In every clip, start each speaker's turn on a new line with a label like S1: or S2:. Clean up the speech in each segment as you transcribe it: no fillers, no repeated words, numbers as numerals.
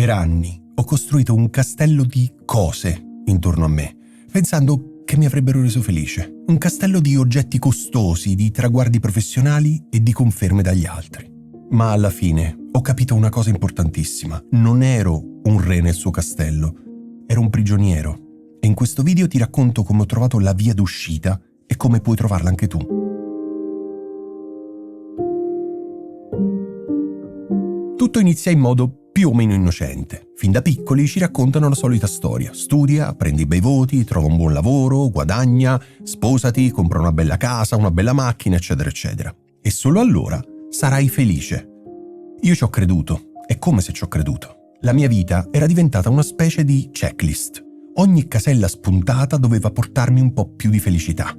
S1: Per anni ho costruito un castello di cose intorno a me, pensando che mi avrebbero reso felice. Un castello di oggetti costosi, di traguardi professionali e di conferme dagli altri. Ma alla fine ho capito una cosa importantissima. Non ero un re nel suo castello, ero un prigioniero. E in questo video ti racconto come ho trovato la via d'uscita e come puoi trovarla anche tu. Tutto inizia in modo più o meno innocente. Fin da piccoli ci raccontano la solita storia. Studia, prendi bei voti, trova un buon lavoro, guadagna, sposati, compra una bella casa, una bella macchina, eccetera, eccetera. E solo allora sarai felice. Io ci ho creduto. È come se ci ho creduto. La mia vita era diventata una specie di checklist. Ogni casella spuntata doveva portarmi un po' più di felicità.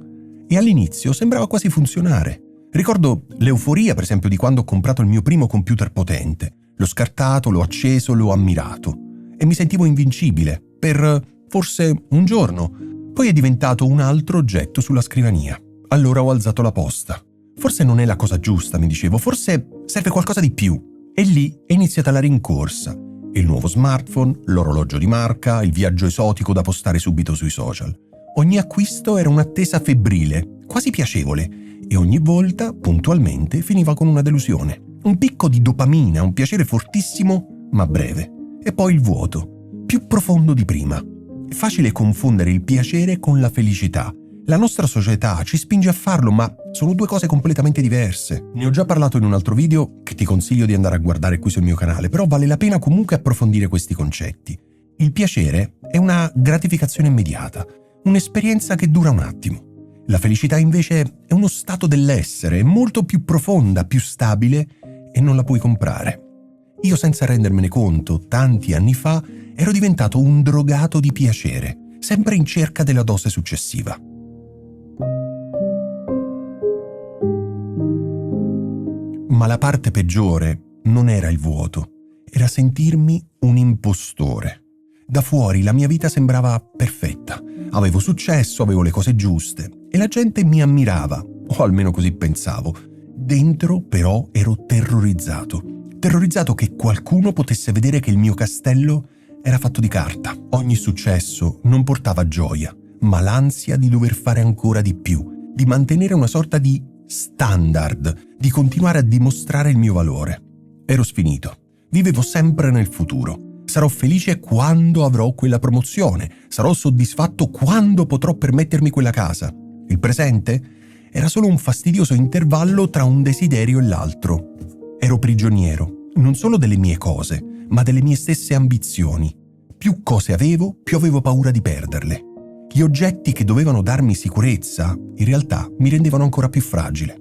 S1: E all'inizio sembrava quasi funzionare. Ricordo l'euforia, per esempio, di quando ho comprato il mio primo computer potente. L'ho scartato, l'ho acceso, l'ho ammirato. E mi sentivo invincibile, per forse un giorno. Poi è diventato un altro oggetto sulla scrivania. Allora ho alzato la posta. Forse non è la cosa giusta, mi dicevo, forse serve qualcosa di più. E lì è iniziata la rincorsa. Il nuovo smartphone, l'orologio di marca, il viaggio esotico da postare subito sui social. Ogni acquisto era un'attesa febbrile, quasi piacevole, e ogni volta, puntualmente, finiva con una delusione. Un picco di dopamina, un piacere fortissimo, ma breve. E poi il vuoto, più profondo di prima. È facile confondere il piacere con la felicità. La nostra società ci spinge a farlo, ma sono due cose completamente diverse. Ne ho già parlato in un altro video che ti consiglio di andare a guardare qui sul mio canale, però vale la pena comunque approfondire questi concetti. Il piacere è una gratificazione immediata, un'esperienza che dura un attimo. La felicità invece è uno stato dell'essere, è molto più profonda, più stabile e non la puoi comprare. Io, senza rendermene conto, tanti anni fa, ero diventato un drogato di piacere, sempre in cerca della dose successiva. Ma la parte peggiore non era il vuoto, era sentirmi un impostore. Da fuori la mia vita sembrava perfetta. Avevo successo, avevo le cose giuste e la gente mi ammirava, o almeno così pensavo. Dentro però ero terrorizzato che qualcuno potesse vedere che il mio castello era fatto di carta. Ogni successo non portava gioia, ma l'ansia di dover fare ancora di più, di mantenere una sorta di standard, di continuare a dimostrare il mio valore. Ero sfinito, vivevo sempre nel futuro. Sarò felice quando avrò quella promozione, sarò soddisfatto quando potrò permettermi quella casa. Il presente era solo un fastidioso intervallo tra un desiderio e l'altro. Ero prigioniero, non solo delle mie cose, ma delle mie stesse ambizioni. Più cose avevo, più avevo paura di perderle. Gli oggetti che dovevano darmi sicurezza, in realtà, mi rendevano ancora più fragile.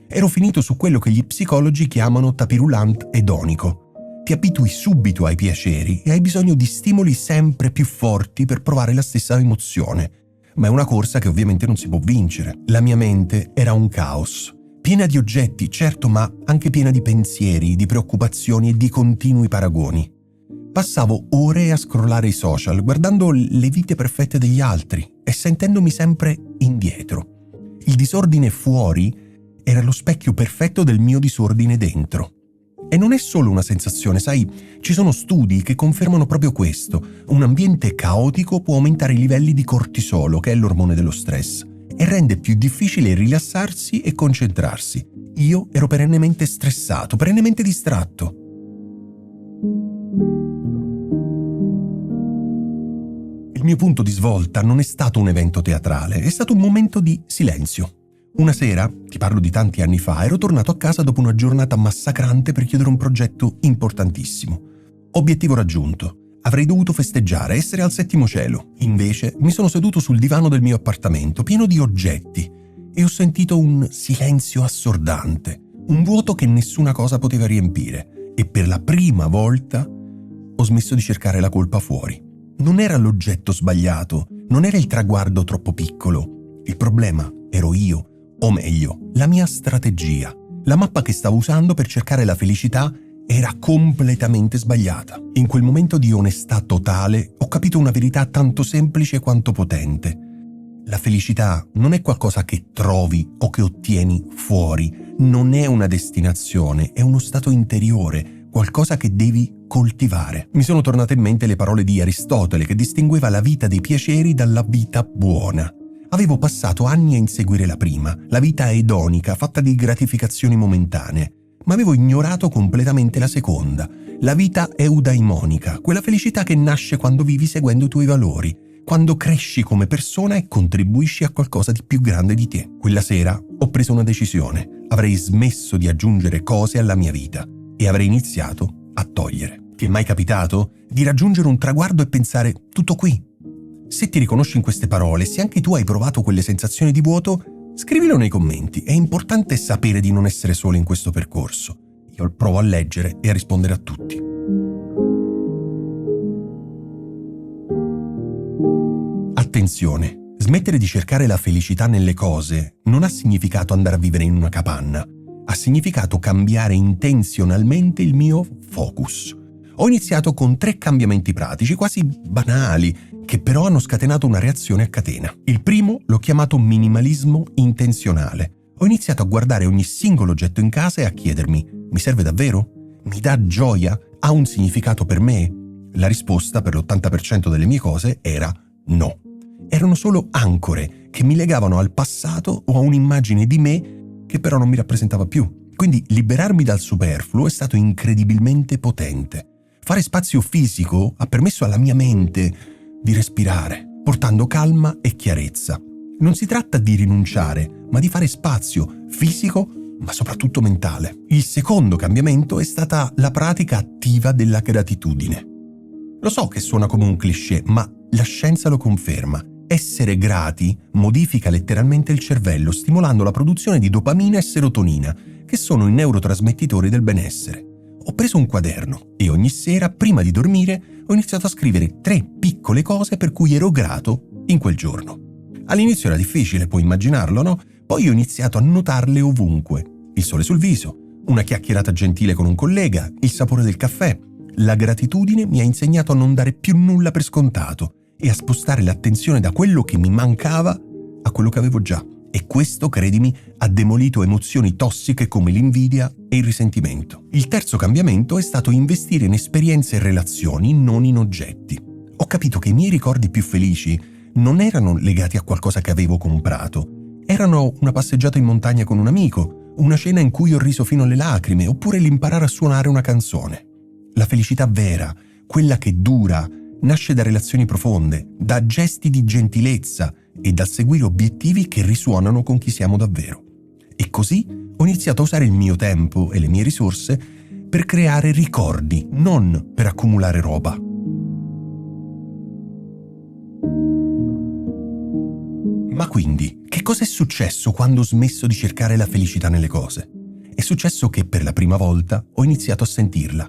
S1: Ero finito su quello che gli psicologi chiamano tapirulant edonico. Ti abitui subito ai piaceri e hai bisogno di stimoli sempre più forti per provare la stessa emozione. Ma è una corsa che ovviamente non si può vincere. La mia mente era un caos, piena di oggetti, certo, ma anche piena di pensieri, di preoccupazioni e di continui paragoni. Passavo ore a scrollare i social, guardando le vite perfette degli altri e sentendomi sempre indietro. Il disordine fuori era lo specchio perfetto del mio disordine dentro. E non è solo una sensazione, sai, ci sono studi che confermano proprio questo. Un ambiente caotico può aumentare i livelli di cortisolo, che è l'ormone dello stress, e rende più difficile rilassarsi e concentrarsi. Io ero perennemente stressato, perennemente distratto. Il mio punto di svolta non è stato un evento teatrale, è stato un momento di silenzio. Una sera, ti parlo di tanti anni fa, ero tornato a casa dopo una giornata massacrante per chiudere un progetto importantissimo. Obiettivo raggiunto. Avrei dovuto festeggiare, essere al settimo cielo. Invece mi sono seduto sul divano del mio appartamento, pieno di oggetti, e ho sentito un silenzio assordante, un vuoto che nessuna cosa poteva riempire. E per la prima volta ho smesso di cercare la colpa fuori. Non era l'oggetto sbagliato, non era il traguardo troppo piccolo. Il problema ero io. O meglio, la mia strategia, la mappa che stavo usando per cercare la felicità era completamente sbagliata. In quel momento di onestà totale ho capito una verità tanto semplice quanto potente. La felicità non è qualcosa che trovi o che ottieni fuori, non è una destinazione, è uno stato interiore, qualcosa che devi coltivare. Mi sono tornate in mente le parole di Aristotele che distingueva la vita dei piaceri dalla vita buona. Avevo passato anni a inseguire la prima, la vita edonica, fatta di gratificazioni momentanee, ma avevo ignorato completamente la seconda, la vita eudaimonica, quella felicità che nasce quando vivi seguendo i tuoi valori, quando cresci come persona e contribuisci a qualcosa di più grande di te. Quella sera ho preso una decisione. Avrei smesso di aggiungere cose alla mia vita e avrei iniziato a togliere. Ti è mai capitato di raggiungere un traguardo e pensare tutto qui? Se ti riconosci in queste parole, se anche tu hai provato quelle sensazioni di vuoto, scrivilo nei commenti. È importante sapere di non essere solo in questo percorso. Io provo a leggere e a rispondere a tutti. Attenzione! Smettere di cercare la felicità nelle cose non ha significato andare a vivere in una capanna. Ha significato cambiare intenzionalmente il mio focus. Ho iniziato con 3 cambiamenti pratici, quasi banali, che però hanno scatenato una reazione a catena. Il primo l'ho chiamato minimalismo intenzionale. Ho iniziato a guardare ogni singolo oggetto in casa e a chiedermi: mi serve davvero? Mi dà gioia? Ha un significato per me? La risposta per l'80% delle mie cose era no. Erano solo ancore che mi legavano al passato o a un'immagine di me che però non mi rappresentava più. Quindi liberarmi dal superfluo è stato incredibilmente potente. Fare spazio fisico ha permesso alla mia mente di respirare, portando calma e chiarezza. Non si tratta di rinunciare, ma di fare spazio fisico, ma soprattutto mentale. Il secondo cambiamento è stata la pratica attiva della gratitudine. Lo so che suona come un cliché, ma la scienza lo conferma. Essere grati modifica letteralmente il cervello, stimolando la produzione di dopamina e serotonina, che sono i neurotrasmettitori del benessere. Ho preso un quaderno e ogni sera, prima di dormire, ho iniziato a scrivere 3 piccole cose per cui ero grato in quel giorno. All'inizio era difficile, puoi immaginarlo, no? Poi ho iniziato a notarle ovunque. Il sole sul viso, una chiacchierata gentile con un collega, il sapore del caffè. La gratitudine mi ha insegnato a non dare più nulla per scontato e a spostare l'attenzione da quello che mi mancava a quello che avevo già. E questo, credimi, ha demolito emozioni tossiche come l'invidia e il risentimento. Il terzo cambiamento è stato investire in esperienze e relazioni, non in oggetti. Ho capito che i miei ricordi più felici non erano legati a qualcosa che avevo comprato. Erano una passeggiata in montagna con un amico, una cena in cui ho riso fino alle lacrime, oppure l'imparare a suonare una canzone. La felicità vera, quella che dura, nasce da relazioni profonde, da gesti di gentilezza e dal seguire obiettivi che risuonano con chi siamo davvero. E così ho iniziato a usare il mio tempo e le mie risorse per creare ricordi, non per accumulare roba. Ma quindi, che cosa è successo quando ho smesso di cercare la felicità nelle cose? È successo che per la prima volta ho iniziato a sentirla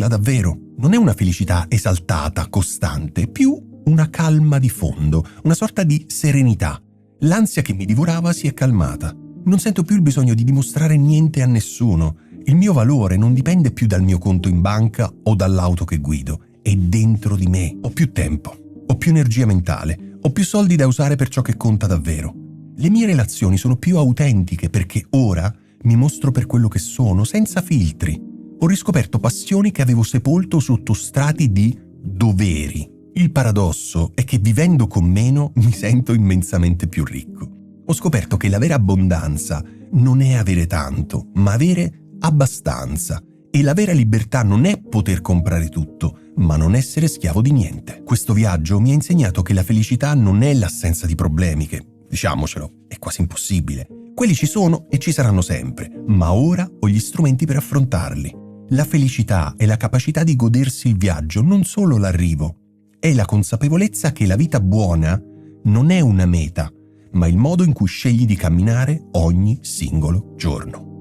S1: davvero. Non è una felicità esaltata, costante, più una calma di fondo, una sorta di serenità. L'ansia che mi divorava si è calmata. Non sento più il bisogno di dimostrare niente a nessuno. Il mio valore non dipende più dal mio conto in banca o dall'auto che guido. È dentro di me. Ho più tempo, ho più energia mentale, ho più soldi da usare per ciò che conta davvero. Le mie relazioni sono più autentiche perché ora mi mostro per quello che sono, senza filtri. Ho riscoperto passioni che avevo sepolto sotto strati di doveri. Il paradosso è che vivendo con meno mi sento immensamente più ricco. Ho scoperto che la vera abbondanza non è avere tanto, ma avere abbastanza. E la vera libertà non è poter comprare tutto, ma non essere schiavo di niente. Questo viaggio mi ha insegnato che la felicità non è l'assenza di problemi, che, diciamocelo, è quasi impossibile. Quelli ci sono e ci saranno sempre, ma ora ho gli strumenti per affrontarli. La felicità è la capacità di godersi il viaggio, non solo l'arrivo. È la consapevolezza che la vita buona non è una meta, ma il modo in cui scegli di camminare ogni singolo giorno.